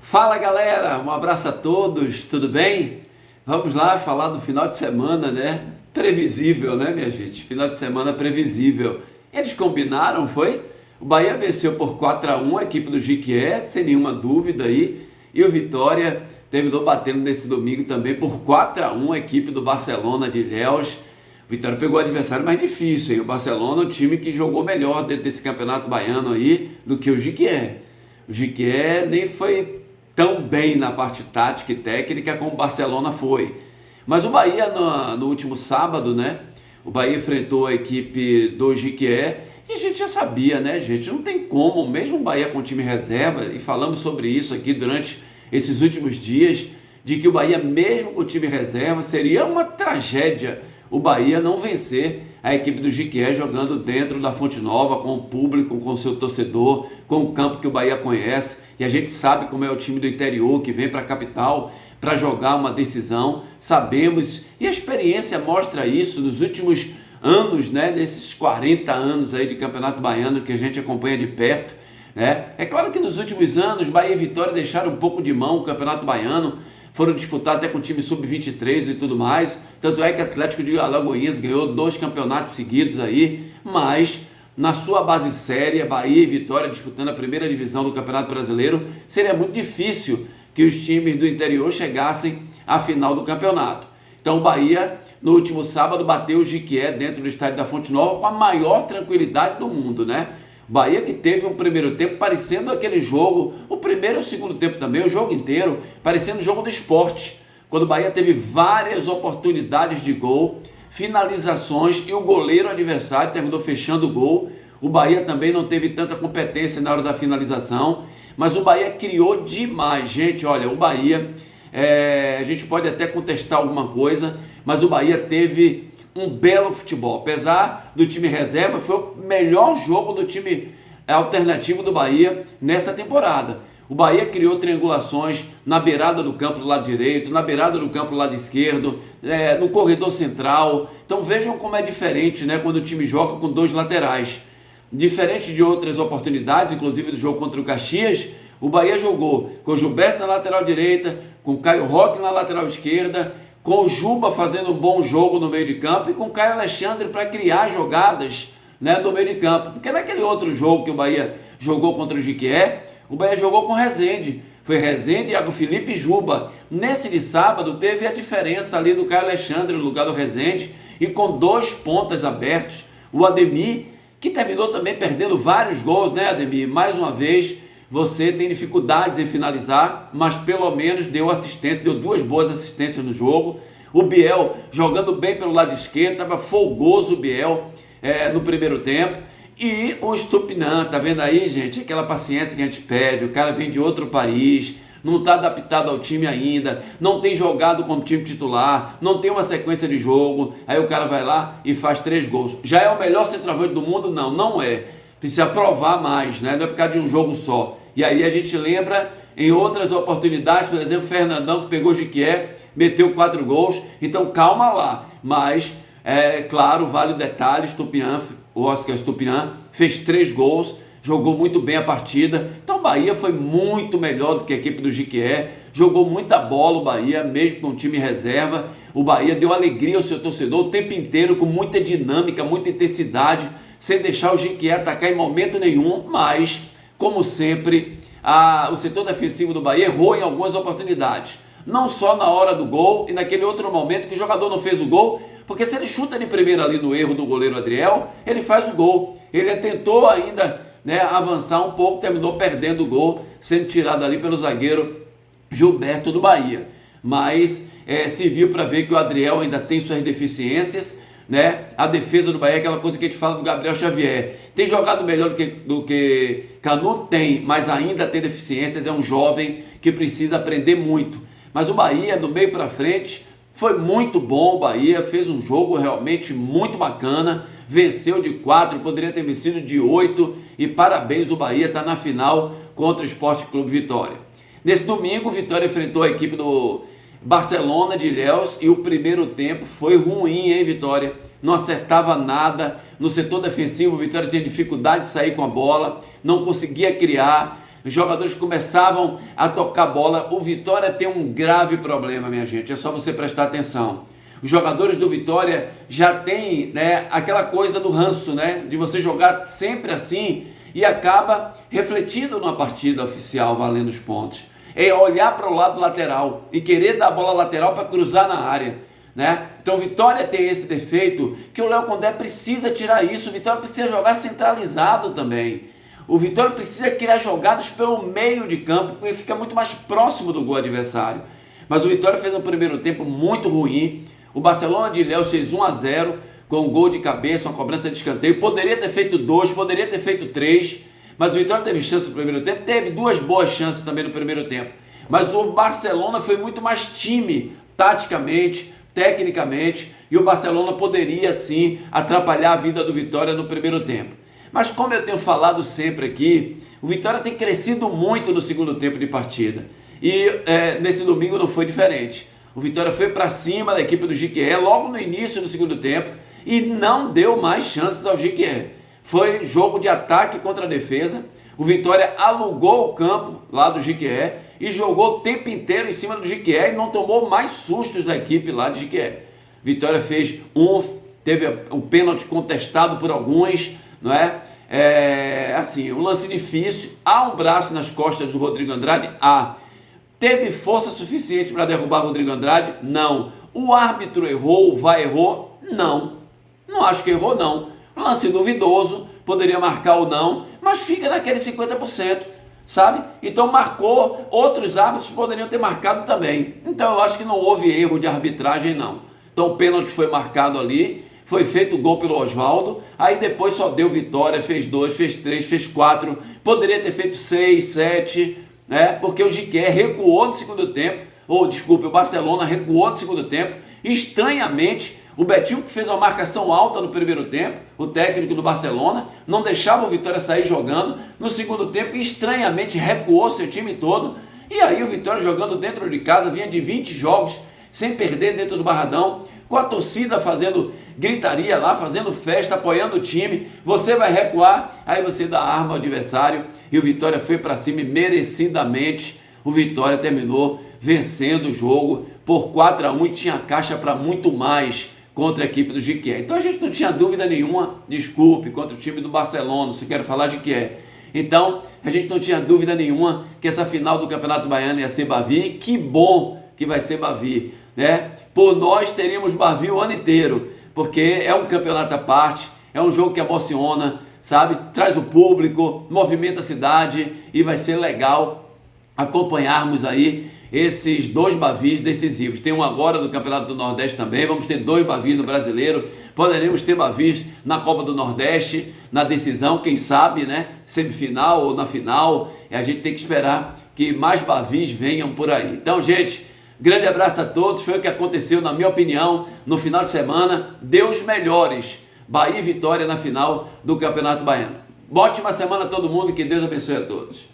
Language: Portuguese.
Fala galera, um abraço a todos, tudo bem? Vamos lá falar do final de semana, né? Previsível, né, minha gente? Final de semana previsível. Eles combinaram, foi? O Bahia venceu por 4-1 a equipe do Jequié, sem nenhuma dúvida aí. E o Vitória terminou batendo nesse domingo também por 4-1 a equipe do Barcelona de Ilhéus. O Vitória pegou o adversário mais difícil, hein? O Barcelona é um time que jogou melhor dentro desse campeonato baiano aí do que o Jequié. O Jequié nem foi tão bem na parte tática e técnica como o Barcelona foi. Mas o Bahia no último sábado, né? O Bahia enfrentou a equipe do Jequié e a gente já sabia, né, gente? Não tem como, mesmo o Bahia com time reserva, e falamos sobre isso aqui durante esses últimos dias, de que o Bahia, mesmo com o time reserva, seria uma tragédia o Bahia não vencer a equipe do Jequié jogando dentro da Fonte Nova, com o público, com o seu torcedor, com o campo que o Bahia conhece. E a gente sabe como é o time do interior que vem para a capital para jogar uma decisão. Sabemos, e a experiência mostra isso nos últimos anos, né, desses 40 anos aí de Campeonato Baiano que a gente acompanha de perto, né? É claro que nos últimos anos Bahia e Vitória deixaram um pouco de mão o Campeonato Baiano, foram disputar até com o time sub-23 e tudo mais, tanto é que o Atlético de Alagoinhas ganhou 2 campeonatos seguidos aí, mas na sua base séria, Bahia e Vitória disputando a primeira divisão do Campeonato Brasileiro, seria muito difícil que os times do interior chegassem à final do campeonato. Então o Bahia, no último sábado, bateu o Jequié dentro do estádio da Fonte Nova com a maior tranquilidade do mundo, né? Bahia que teve um primeiro tempo parecendo aquele jogo, o primeiro e o segundo tempo também, o jogo inteiro, parecendo o jogo do Sport, quando o Bahia teve várias oportunidades de gol, finalizações e o goleiro adversário terminou fechando o gol. O Bahia também não teve tanta competência na hora da finalização, mas o Bahia criou demais, gente. Olha, o Bahia, a gente pode até contestar alguma coisa, mas o Bahia teve um belo futebol, apesar do time reserva, foi o melhor jogo do time alternativo do Bahia nessa temporada. O Bahia criou triangulações na beirada do campo do lado direito, na beirada do campo do lado esquerdo, no corredor central. Então vejam como é diferente, né, quando o time joga com 2 laterais. Diferente de outras oportunidades, inclusive do jogo contra o Caxias, o Bahia jogou com o Gilberto na lateral direita, com o Caio Roque na lateral esquerda, com o Juba fazendo um bom jogo no meio de campo e com o Caio Alexandre para criar jogadas, né, do meio de campo. Porque naquele outro jogo que o Bahia jogou contra o Jequié, o Bahia jogou com Rezende. Foi Rezende, Iago Felipe e Juba. Nesse de sábado teve a diferença ali do Caio Alexandre no lugar do Rezende e com 2 pontas abertos. O Ademir, que terminou também perdendo vários gols, né, Ademir? Mais uma vez, você tem dificuldades em finalizar, mas pelo menos deu assistência, deu 2 boas assistências no jogo. O Biel jogando bem pelo lado esquerdo, estava folgoso o Biel no primeiro tempo. E o Estupinan, tá vendo aí, gente? Aquela paciência que a gente pede, o cara vem de outro país, não está adaptado ao time ainda, não tem jogado como time titular, não tem uma sequência de jogo, aí o cara vai lá e faz 3 gols. Já é o melhor centroavante do mundo? Não, não é. Precisa provar mais, né? Não é por causa de um jogo só. E aí a gente lembra em outras oportunidades, por exemplo, o Fernandão que pegou o Jequié, meteu 4 gols, então calma lá. Mas, claro, vale o detalhe, o Oscar Estupinan fez 3 gols, jogou muito bem a partida. Então o Bahia foi muito melhor do que a equipe do Jequié, jogou muita bola o Bahia, mesmo com o time reserva. O Bahia deu alegria ao seu torcedor o tempo inteiro, com muita dinâmica, muita intensidade, sem deixar o Jequié atacar em momento nenhum, mas, como sempre, o setor defensivo do Bahia errou em algumas oportunidades. Não só na hora do gol e naquele outro momento que o jogador não fez o gol, porque se ele chuta de primeira ali no erro do goleiro Adriel, ele faz o gol. Ele tentou ainda, né, avançar um pouco, terminou perdendo o gol, sendo tirado ali pelo zagueiro Gilberto do Bahia. Mas se viu para ver que o Adriel ainda tem suas deficiências, né? A defesa do Bahia é aquela coisa que a gente fala do Gabriel Xavier. Tem jogado melhor do que Canu? Tem, mas ainda tem deficiências. É um jovem que precisa aprender muito. Mas o Bahia, do meio para frente, foi muito bom. O Bahia fez um jogo realmente muito bacana. Venceu de 4, poderia ter vencido de 8. E parabéns, o Bahia está na final contra o Sport Clube Vitória. Nesse domingo, o Vitória enfrentou a equipe do Barcelona de Ilhéus e o primeiro tempo foi ruim, hein, Vitória? Não acertava nada. No setor defensivo, o Vitória tinha dificuldade de sair com a bola, não conseguia criar. os jogadores começavam a tocar bola. O Vitória tem um grave problema, minha gente, é só você prestar atenção. Os jogadores do Vitória já têm, né, aquela coisa do ranço, né, de você jogar sempre assim e acaba refletindo numa partida oficial valendo os pontos. É olhar para o lado lateral e querer dar a bola lateral para cruzar na área, né? Então o Vitória tem esse defeito que o Léo Condé precisa tirar isso. O Vitória precisa jogar centralizado também. O Vitória precisa criar jogadas pelo meio de campo, porque fica muito mais próximo do gol adversário. Mas o Vitória fez um primeiro tempo muito ruim. O Barcelona de Ilhéus fez 1-0 com um gol de cabeça, uma cobrança de escanteio. Poderia ter feito 2, poderia ter feito 3, mas o Vitória teve chance no primeiro tempo. Teve 2 boas chances também no primeiro tempo. Mas o Barcelona foi muito mais time, taticamente, tecnicamente, e o Barcelona poderia sim atrapalhar a vida do Vitória no primeiro tempo. Mas como eu tenho falado sempre aqui, o Vitória tem crescido muito no segundo tempo de partida. E nesse domingo não foi diferente. O Vitória foi para cima da equipe do Jequié logo no início do segundo tempo e não deu mais chances ao Jequié. Foi jogo de ataque contra a defesa. O Vitória alugou o campo lá do Jequié e jogou o tempo inteiro em cima do Jequié e não tomou mais sustos da equipe lá de Jequié. Vitória fez teve um pênalti contestado por alguns, não é? Assim, um lance difícil. Há um braço nas costas do Rodrigo Andrade? Teve força suficiente para derrubar o Rodrigo Andrade? Não. O árbitro errou, o VAR errou? Não. Não acho que errou, não. Lance duvidoso, poderia marcar ou não, mas fica naquele 50%, sabe? Então marcou, outros árbitros poderiam ter marcado também. Então eu acho que não houve erro de arbitragem, não. Então o pênalti foi marcado ali, foi feito o gol pelo Oswaldo, aí depois só deu Vitória, fez 2, fez 3, fez 4, poderia ter feito 6, 7, né? Porque o Jequié recuou no segundo tempo, o Barcelona recuou no segundo tempo, estranhamente. O Betinho, que fez uma marcação alta no primeiro tempo, o técnico do Barcelona, não deixava o Vitória sair jogando. No segundo tempo, estranhamente, recuou seu time todo. E aí o Vitória jogando dentro de casa, vinha de 20 jogos, sem perder dentro do Barradão, com a torcida fazendo gritaria lá, fazendo festa, apoiando o time. Você vai recuar, aí você dá arma ao adversário. E o Vitória foi para cima e merecidamente o Vitória terminou vencendo o jogo por 4-1 e tinha caixa para muito mais contra a equipe do Jequié. Então a gente não tinha dúvida nenhuma, desculpe, contra o time do Barcelona, se quer falar Jequié. Então a gente não tinha dúvida nenhuma que essa final do Campeonato Baiano ia ser Bavi, e que bom que vai ser Bavi, né? Por nós teríamos Bavi o ano inteiro, porque é um campeonato à parte, é um jogo que emociona, sabe? Traz o público, movimenta a cidade e vai ser legal acompanharmos aí esses 2 Bavis decisivos. Tem um agora do Campeonato do Nordeste também, vamos ter 2 Bavis no Brasileiro, poderemos ter Bavis na Copa do Nordeste, na decisão, quem sabe, né? Semifinal ou na final, e a gente tem que esperar que mais Bavis venham por aí. Então, gente, grande abraço a todos, foi o que aconteceu, na minha opinião, no final de semana, deu os melhores, Bahia e Vitória na final do Campeonato Baiano. Ótima semana a todo mundo, que Deus abençoe a todos.